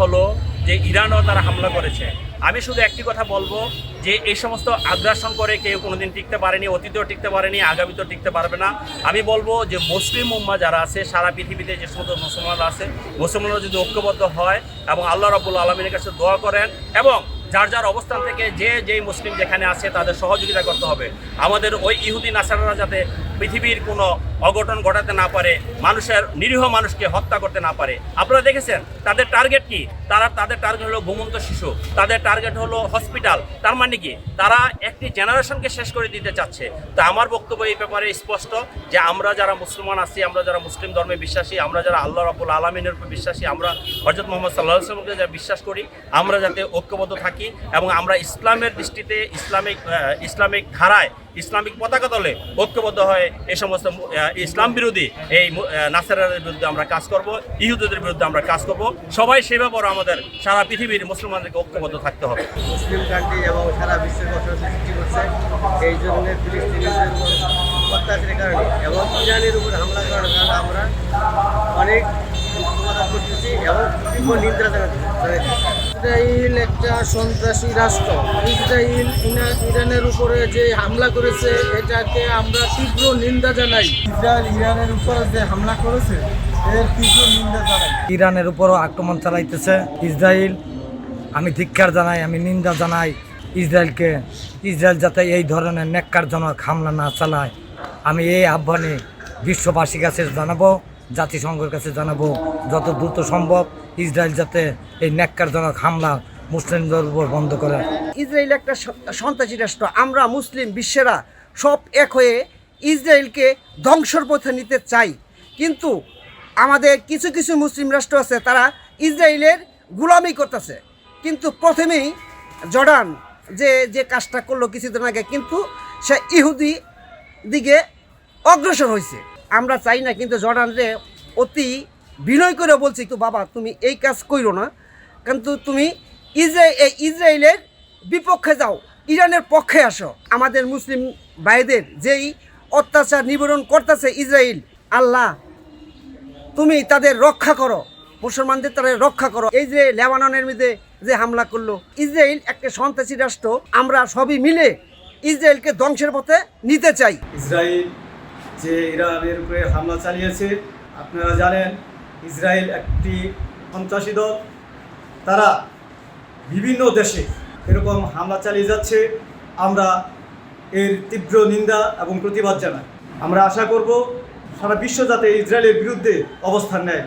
হলো যে ইরানও তারা হামলা করেছে। আমি শুধু একটি কথা বলবো যে এই সমস্ত আগ্রাসন করে কেউ কোনোদিন টিকতে পারেনি, অতীতেও টিকতে পারেনি, আগামীতেও টিকতে পারবে না। আমি বলবো যে মুসলিম উম্মাহ যারা আছে সারা পৃথিবীতে যে সমস্ত মুসলমানরা আছে, মুসলমানরা যদি ঐক্যবদ্ধ হয় এবং আল্লাহ রাব্বুল আলামিনের কাছে দোয়া করেন এবং যার যার অবস্থান থেকে যেই মুসলিম যেখানে আছে তাদের সহযোগিতা করতে হবে। আমাদের ওই ইহুদি নাসারারা যাতে পৃথিবীর কোনো অঘটন ঘটাতে না পারে, মানুষের নিরীহ মানুষকে হত্যা করতে না পারে। আপনারা দেখেছেন তাদের টার্গেট কি? তাদের টার্গেট হলো ঘুমন্ত শিশু, তাদের টার্গেট হলো হসপিটাল। তার মানে কি তারা একটি জেনারেশনকে শেষ করে দিতে চাচ্ছে। তো আমার বক্তব্য এই ব্যাপারে স্পষ্ট যে আমরা যারা মুসলমান আছি, আমরা যারা মুসলিম ধর্মে বিশ্বাসী, আমরা যারা আল্লাহ রাব্বুল আলামিনের উপর বিশ্বাসী, আমরা হযরত মুহাম্মদ সাল্লাল্লাহু আলাইহি ওয়াসাল্লামকে যারা বিশ্বাস করি, আমরা যাতে ঐক্যবদ্ধ থাকি এবং আমরা ইসলামের দৃষ্টিতে ইসলামিক ধারায় ইসলামিক পতাকা তলে ঐক্যবদ্ধ হয়ে এই সমস্ত ইসলাম বিরোধী এই নাসারাদের বিরুদ্ধে আমরা কাজ করব, ইহুদিদের বিরুদ্ধে আমরা কাজ করব। সবাই সে ব্যাপারে আমাদের সারা পৃথিবীর মুসলমানদেরকে ঐক্যবদ্ধ থাকতে হবে। মুসলিম কান্ট্রি এবং সারা বিশ্বের বসবাস সৃষ্টি করছে, এই জন্য ফিলিস্তিনিদের অত্যাচারের কারণে এবং ইরানের উপর হামলা করার কারণে আমরা অনেক সমাধান করতেছি এবং তীব্র নিন্দা জানাচ্ছি। ইসরায়েল একটা সন্ত্রাসী রাষ্ট্র। ইসরায়েল ইরানের উপরে যে হামলা করেছে এটাকে আমরা তীব্র নিন্দা জানাই। ইসরায়েল ইরানের উপর যে হামলা করেছে এর তীব্র নিন্দা জানাই। ইরানের উপরও আক্রমণ চালাইতেছে ইসরায়েল। আমি ধিক্কার জানাই, আমি নিন্দা জানাই ইসরায়েলকে। ইসরায়েল যাতে এই ধরনের ন্যাক্কারজনক হামলা না চালায়, আমি এই আহ্বানে বিশ্ববাসীর কাছে জানাবো, জাতিসংঘের কাছে জানাবো যত দ্রুত সম্ভব ইসরায়েল যাতে এই ন্যাক্কারজনক হামলা মুসলিমদের উপর বন্ধ করে। ইসরায়েল একটা সন্ত্রাসী রাষ্ট্র। আমরা মুসলিম বিশ্বেরা সব এক হয়ে ইসরায়েলকে ধ্বংসের পথে নিতে চাই, কিন্তু আমাদের কিছু কিছু মুসলিম রাষ্ট্র আছে তারা ইসরায়েলের গোলামি করতেছে। কিন্তু প্রথমেই জর্ডান যে কাজটা করলো কিছুদিন আগে, কিন্তু সে ইহুদি দিকে অগ্রসর হয়েছে। আমরা চাই না, কিন্তু জর্ডানরে অতি বিনয় করে বলছি, একটু বাবা তুমি এই কাজ করো না, কিন্তু তুমি ইসরায়েলের বিপক্ষে যাও, ইরানের পক্ষে আসো। আমাদের মুসলিম ভাইদের যেই অত্যাচার নিবারণ করতেছে ইসরায়েল, আল্লাহ তুমি তাদের রক্ষা করো, মুসলমানদের তাদের রক্ষা করো। এই যে লেবাননের মধ্যে যে হামলা করলো, ইসরায়েল একটা সন্ত্রাসী রাষ্ট্র। আমরা সবই মিলে ইসরায়েলকে ধ্বংসের পথে নিতে চাই। ইসরায়েল যে ইরানের উপরে হামলা চালিয়েছে, আপনারা জানেন ইসরায়েল একটি সন্ত্রাসী দল। তারা বিভিন্ন দেশে এরকম হামলা চালিয়ে যাচ্ছে। আমরা এর তীব্র নিন্দা এবং প্রতিবাদ জানাই। আমরা আশা করব সারা বিশ্ব যাতে ইসরায়েলের বিরুদ্ধে অবস্থান নেয়।